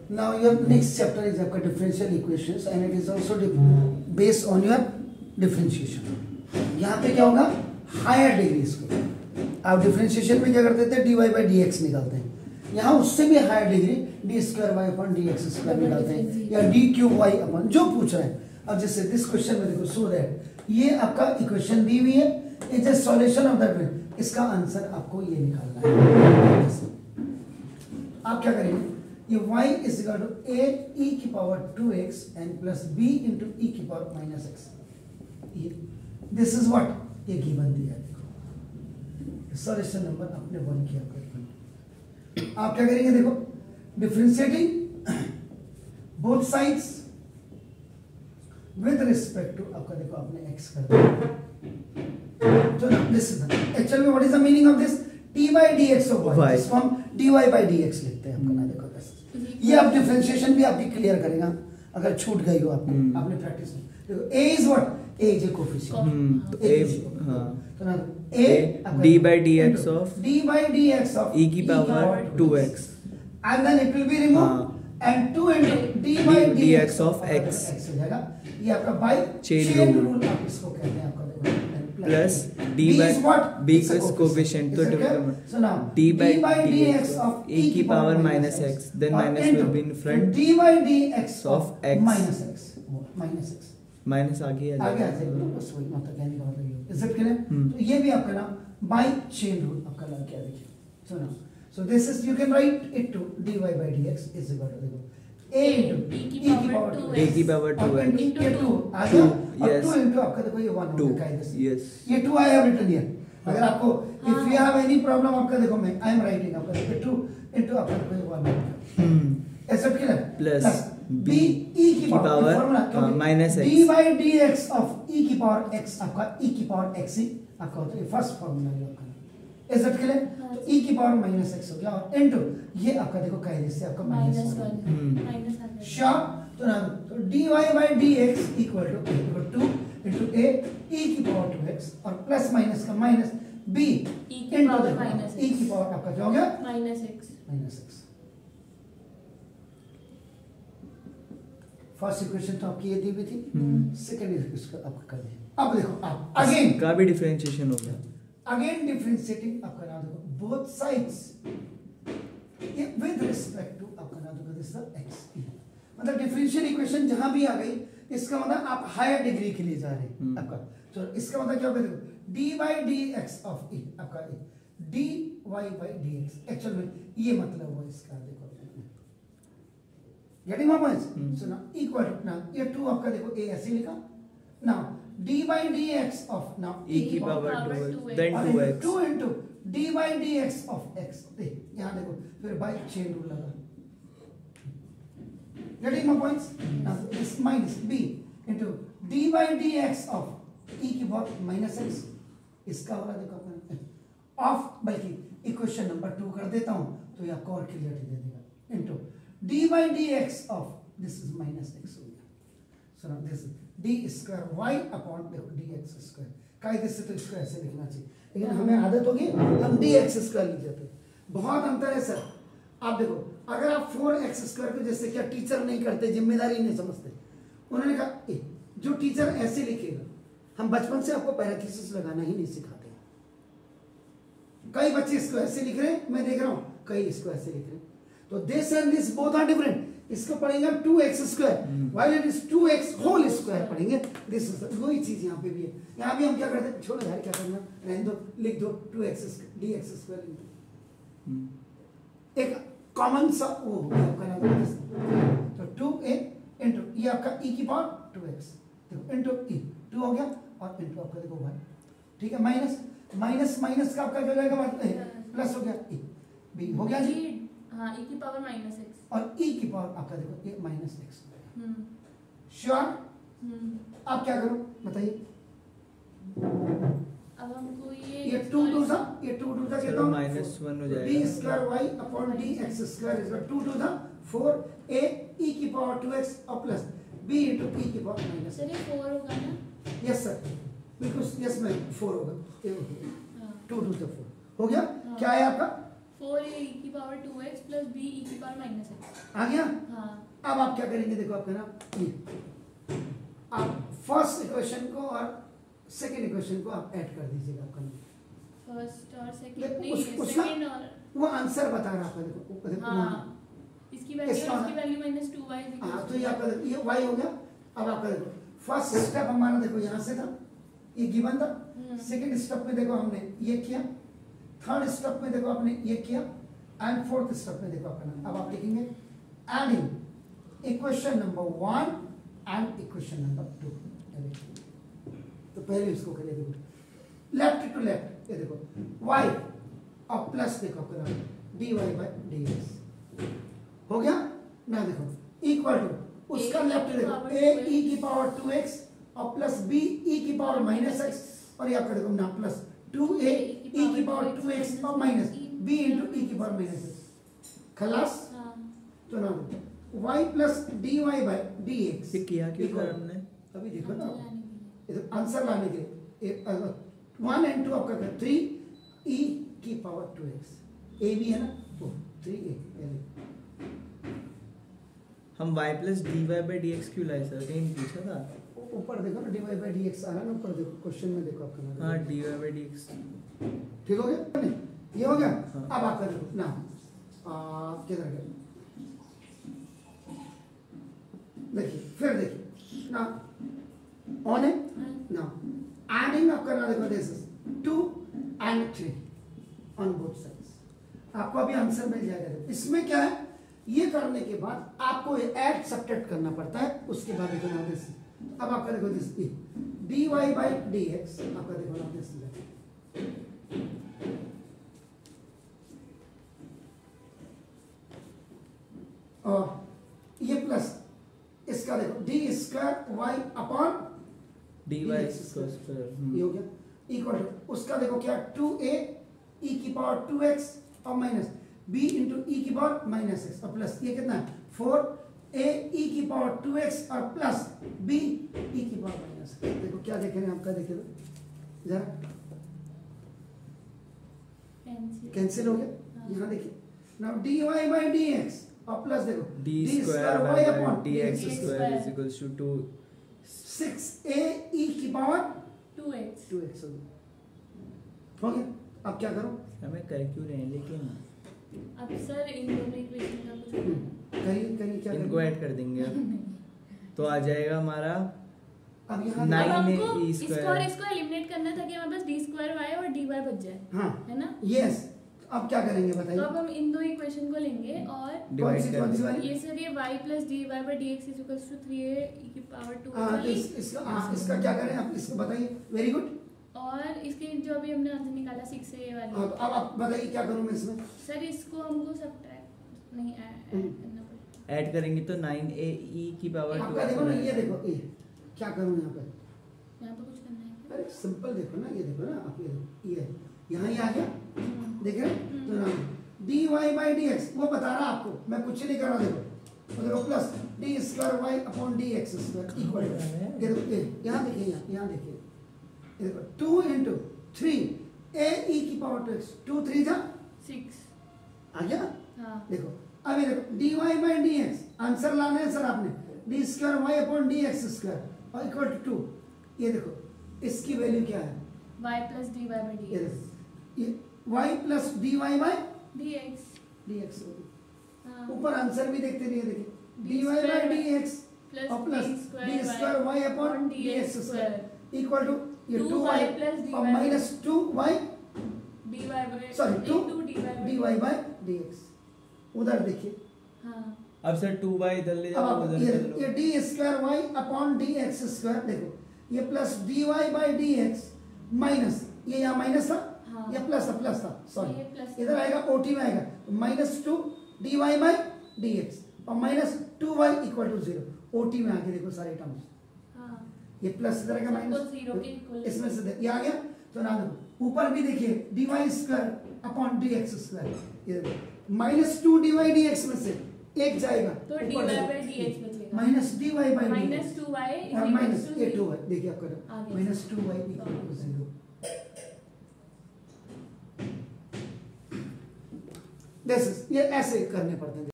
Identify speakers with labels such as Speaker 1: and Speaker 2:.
Speaker 1: Now your next chapter is आपका differential equations and it is also based on your differentiation. यहाँ पे क्या होगा, हायर डिग्री इसको आप डिफरेंशिएशन में क्या करते थे, dy by dx निकालते हैं, यहाँ उससे भी higher degree D square Y upon D x square निकालते हैं या डी क्यूब वाई अपॉन जो पूछ रहे हैं. अब जैसे दिस क्वेश्चन में देखो, सो दैट ये आपका इक्वेशन दी हुई है, it's a solution of that, इसका आंसर आपको ये निकालना है. आप क्या करेंगे, ये y is equal to a e की power 2x and plus b into e की power minus x. This is what ये गिवन दिया है. देखो सॉल्यूशन नंबर आपने 1 किया. आप क्या करेंगे, देखो differentiating both sides with respect to आपका, देखो आपने x कर दिया. तो this is actually what is the meaning of this, t by dx ऑफ y, इसको हम dy by dx लिखते हैं. आपका ना देखो बस ये आप डिफरेंशिएशन भी आपकी क्लियर करेगा अगर छूट गई हो आपने प्रैक्टिस में. देखो a is what, a is a coefficient, तो a हां, तो ना a
Speaker 2: d by dx of
Speaker 1: e
Speaker 2: की power 2x
Speaker 1: and then it will be removed and 2 into d by dx of x हो जाएगा. ये आपका बाय चेन रूल आप इसको कहते हैं. आपका
Speaker 2: प्लस d by b का कोएफिशिएंट, तो d by dx of e की power minus x, then minus will be in front,
Speaker 1: d by dx
Speaker 2: of x
Speaker 1: minus x
Speaker 2: minus आगे आ जाएगा.
Speaker 1: बस वही मतलब कहने का मतलब ये. Is it clear? तो ये भी आपका ना बाय चेन रूल आपका लग गया. देखिए so now, so this is, you can write it to dy by dx is equal to, देखो a into e की पावर 2 into 2 आ गया, और 2 into आपका देखो ये 1 हो गया इधर.
Speaker 2: यस,
Speaker 1: ये 2 आई हैव रिटन हियर. अगर आपको if you have any problem आपका देखो मैं आई एम राइटिंग आपका देखो 2 into आपका देखो 1 ऐसा क्लियर.
Speaker 2: प्लस
Speaker 1: b e की power
Speaker 2: minus x
Speaker 1: d by dx of e की पावर x आपका e की पावर x ही आपका होता है फर्स्ट फॉर्मूला है आपका. Is it clear? तो e की पावर माइनस x हो गया और इनटू ये आपका देखो कायदे से आपका माइनस 1 श्योर. तो ना तो dy by dx equal to 2 into a e की पावर 2x और प्लस माइनस का माइनस b
Speaker 3: e की पावर माइनस
Speaker 1: e की पावर आपका क्या हो गया
Speaker 3: माइनस x.
Speaker 1: फर्स्ट इक्वेशन तो आपकी ये दी हुई थी, सेकंड इक्वेशन आपका कर दिया. अब देखो आप अगेन
Speaker 2: का भी डिफरेंशिएशन हो गया.
Speaker 1: अगेन डिफरेंशिएटिंग आपका नाम देखो both sides with respect to आपका नाम देखो दिस x. मतलब डिफरेंशियल इक्वेशन जहां भी आ गई इसका मतलब आप हायर डिग्री के लिए जा रहे हैं आपका. तो इसका मतलब क्या होगा, देखो d by dx of e आपका dy by dx एक्चुअल में ये मतलब हुआ इसका. देखो getting my point. So now equal to, now ये 2 आपका देखो a ऐसे लिखा. Now d by dx of now
Speaker 2: e की power 2 then 2x
Speaker 1: 2 into d by dx of x. यहाँ देखो फिर बाय चेन रूल लगा. Getting my points. Now this minus b into d by dx of e की power minus x. इसका हो रहा देखो अपन ऑफ, बल्कि इक्वेशन नंबर 2 कर देता हूं तो ये आपको और क्लियरिटी दे देगा. Into d by dx of this is minus x हो गया. so now this is d square y upon देखो dx square. कायदे से तो इसको ऐसे लिखना चाहिए, लेकिन हमें आदत होगी हम dx square लिख देते हैं. बहुत अंतर है सर. आप देखो अगर आप 4x square को जैसे क्या टीचर नहीं करते, जिम्मेदारी नहीं समझते, उन्होंने कहा जो टीचर ऐसे लिखेगा, हम बचपन से आपको पैरेंथेसिस लगाना ही नहीं सिखाते. कई बच्चे इसको ऐसे लिख रहे हैं, मैं देख रहा हूं कई इसको ऐसे लिख रहे हैं. तो this and this both are different. इसको पढ़ेंगे 2x square while it is 2x whole square पढ़ेंगे. दिस इज वही चीज यहाँ पे भी है. यहाँ भी हम क्या करते हैं, छोड़ो यार क्या करना, रहने दो, लिख दो 2x dx स्क्वायर एक कॉमन सा वो हो गया आपका नाम. तो 2a इनटू ये आपका e की पावर 2x देखो इनटू e 2 हो गया और इनटू आपका देखो 1. ठीक है, माइनस माइनस माइनस का आपका क्या हो जाएगा, प्लस हो गया e b हो गया जी.
Speaker 3: हाँ, e की पावर माइनस x
Speaker 1: और e की पावर आपका देखो ये माइनस x. श्योर? आप क्या करो बताइए.
Speaker 3: अब हमको
Speaker 1: ये 2 2 था, ये 2 2 था कितना,
Speaker 2: माइनस 1 हो जाएगा.
Speaker 1: d square y upon dx square is 2 2 था 4 a e की पावर 2x और प्लस b into e की पावर माइनस.
Speaker 3: सर ये 4 होगा ना?
Speaker 1: यस सर, बिल्कुल यस मैम 4 होगा. 2 2 से 4 हो गया. क्या है आपका
Speaker 3: 4 e की power 2x plus b e की पावर माइनस x
Speaker 1: आ गया.
Speaker 3: हाँ.
Speaker 1: अब आप क्या करेंगे, देखो आपका ना ये, आप फर्स्ट इक्वेशन को और सेकेंड इक्वेशन को आप ऐड कर दीजिएगा आपका।
Speaker 3: फर्स्ट और सेकंड
Speaker 1: देखो,
Speaker 3: नहीं,
Speaker 1: उसका
Speaker 3: सेकंड और
Speaker 1: वो आंसर बता रहा आपका, देखो
Speaker 3: हाँ, इसकी वैल्यू -2y
Speaker 1: हाँ, तो ये आपका ये y हो गया। अब आपका देखो फर्स्ट स्टेप हमारा देखो यहाँ से था, ये गिवन था। सेकंड स्टेप में देखो हमने ये किया, थर्ड स्टेप में देखो आपने ये किया, एंड फोर्थ स्टेप में देखो आपका। अब आप लिखेंगे adding equation number 1 and equation number 2। तो पहले इसको करिए, देखो लेफ्ट टू लेफ्ट, ये देखो y और प्लस देखो आपका dy बाय dx हो गया ना। देखो इक्वल टू उसका लेफ्ट देखो a e की पावर 2x और प्लस b e की पावर -x, और ये आपका देखो ना प्लस 2a e की पावर 2x और माइनस b इंटू e की पावर -x। खलास। तो ना y plus dy by dx
Speaker 2: ये किया क्यों सर हमने?
Speaker 1: अभी देखो ना, आंसर लाने के लिए 1 and 2 आपका 3 e की पावर 2x, a भी है ना, तो 3a।
Speaker 2: हम y plus D Y by D X क्यों लाए सर, कहीं पूछा था?
Speaker 1: ऊपर देखो ना dy बाई dx आ रहा है ना, ऊपर देखो क्वेश्चन में देखो आपका।
Speaker 2: हाँ, D Y by D X.
Speaker 1: ठीक हो गया नहीं, ये हो गया।
Speaker 2: हाँ।
Speaker 1: अब आपका देखो ना किधर गया, देखिए फिर देखिए ना ऑन है ना, एडिंग आप करना देखो, this is 2 and 3 on both sides. आपको अभी आंसर मिल जाएगा। देखो इसमें क्या है, ये करने के बाद आपको ऐड सब्ट्रैक्ट करना पड़ता है, उसके बाद देखो ना दिस। अब आपका देखो दिस dy बाई dx आपका देखो ना दिस, और ये प्लस इसका देखो D square Y upon
Speaker 2: D Y square,
Speaker 1: ये हो गया इक्वल टू उसका देखो क्या 2a e की पावर 2x और माइनस b इंटू e की पावर -x और प्लस ये कितना है 4a e की पावर 2x और प्लस b e की पावर -x। देखो क्या देख रहे हैं आपका, देखिए जरा कैंसिल हो गया। यहाँ देखिए नाउ dy बाई dx और प्लस देखो
Speaker 2: D square by D x square is equals to
Speaker 1: 6a e की पावर
Speaker 3: 2x।
Speaker 1: हो गया। अब क्या करो,
Speaker 2: हमें कर क्यों रहे हैं लेकिन
Speaker 3: अब सर इन दोनों इक्वेशन का कुछ
Speaker 1: करिए करिए क्या
Speaker 2: इनको ऐड कर देंगे अब, तो आ जाएगा हमारा
Speaker 1: अब यहाँ
Speaker 2: 9
Speaker 3: अब हमको
Speaker 2: e
Speaker 3: इसको और
Speaker 2: स्क्वायर।
Speaker 3: इसको एलिमिनेट करना था कि हमारे पास d2y और dy बच जाए,
Speaker 1: हाँ
Speaker 3: है ना।
Speaker 1: यस। अब क्या करेंगे
Speaker 3: तो
Speaker 1: बताइए,
Speaker 3: अब हम इन दो इक्वेशन को लेंगे और
Speaker 2: डिवाइड
Speaker 1: कौन सी
Speaker 2: कर
Speaker 1: वाली?
Speaker 3: ये सर ये y plus dy by dx is equals to 3a e की पावर 2
Speaker 1: हाँ तो इसका क्या करें, आप इसको बताइए। Very good.
Speaker 3: और इसके जो अभी हमने आंसर निकाला 6a वाली,
Speaker 1: हाँ, तो अब आप बताइए क्या करूँ मैं इसमें।
Speaker 3: सर इसको हमको सब्ट्रैक्ट नहीं ऐड करना पड़ेगा।
Speaker 2: ऐड करेंगे तो 9a e की पावर
Speaker 1: आपका देखो ना, ये देखो ये क्या करूँ यहाँ पर,
Speaker 3: यहाँ पे कुछ करना है क्या?
Speaker 1: अरे सिंपल देखो ना, ये देखो ना आप, ये देखो ये यहाँ ही आ गया, देख रहे हैं? तो ना dy बाई dx वो बता रहा आपको, मैं कुछ नहीं कर रहा। देखो तो देखो plus d square Y upon D x square equal ये देखो यहाँ देखिए, यहाँ देखिए ये देखो 2 इंटू 3 a e की पावर 2x 2 3 जा
Speaker 3: 6।
Speaker 1: आ गया।
Speaker 3: हाँ
Speaker 1: देखो अब ये देखो dy बाई dx आंसर लाना है सर आपने, d square Y upon D x square और इक्वल टू 2। ये देखो इसकी वैल्यू क्या है,
Speaker 3: y प्लस dy बाई
Speaker 1: ये
Speaker 3: dx
Speaker 1: देखो ये y plus dy by
Speaker 3: dx।
Speaker 1: dx
Speaker 3: हाँ
Speaker 1: ऊपर आंसर भी देखते रहिए, देखिए dy बाई dx
Speaker 3: प्लस
Speaker 1: और plus d square Y upon D x square equal to ये 2y
Speaker 3: प्लस dy
Speaker 1: और minus 2y
Speaker 3: dy by
Speaker 1: sorry 2
Speaker 3: dy
Speaker 1: dy by dx। उधर देखिए,
Speaker 3: हाँ
Speaker 2: अब सर 2y इधर ले
Speaker 1: अब
Speaker 2: जाओ,
Speaker 1: आप
Speaker 2: उधर कर लो।
Speaker 1: ये d square Y upon D x square देखो ये plus D Y by D x minus ये यहाँ माइनस था,
Speaker 3: हाँ।
Speaker 1: ये प्लस था, प्लस था
Speaker 3: ये
Speaker 1: सॉरी,
Speaker 3: प्लस
Speaker 1: इधर आएगा ओटी में आएगा -2 d Y by D x और -2y इक्वल टू 0 ओटी में आके देखो सारे टर्म्स,
Speaker 3: हाँ
Speaker 1: ये प्लस इधर आएगा
Speaker 3: सबको
Speaker 1: माइनस
Speaker 3: 0 के इक्वल
Speaker 1: इसमें से ये आ गया। तो ना देखो ऊपर भी देखिए d Y square upon D x square ये -2 डी वाई डी एक्स में से एक जाएगा
Speaker 3: तो dy बाई dx बचेगा
Speaker 1: minus d Y by
Speaker 3: -2y
Speaker 1: और माइनस ये 2y देखिए आपका
Speaker 3: आगे।
Speaker 1: -2y equal to 0। This is ये ऐसे करने पड़ते हैं।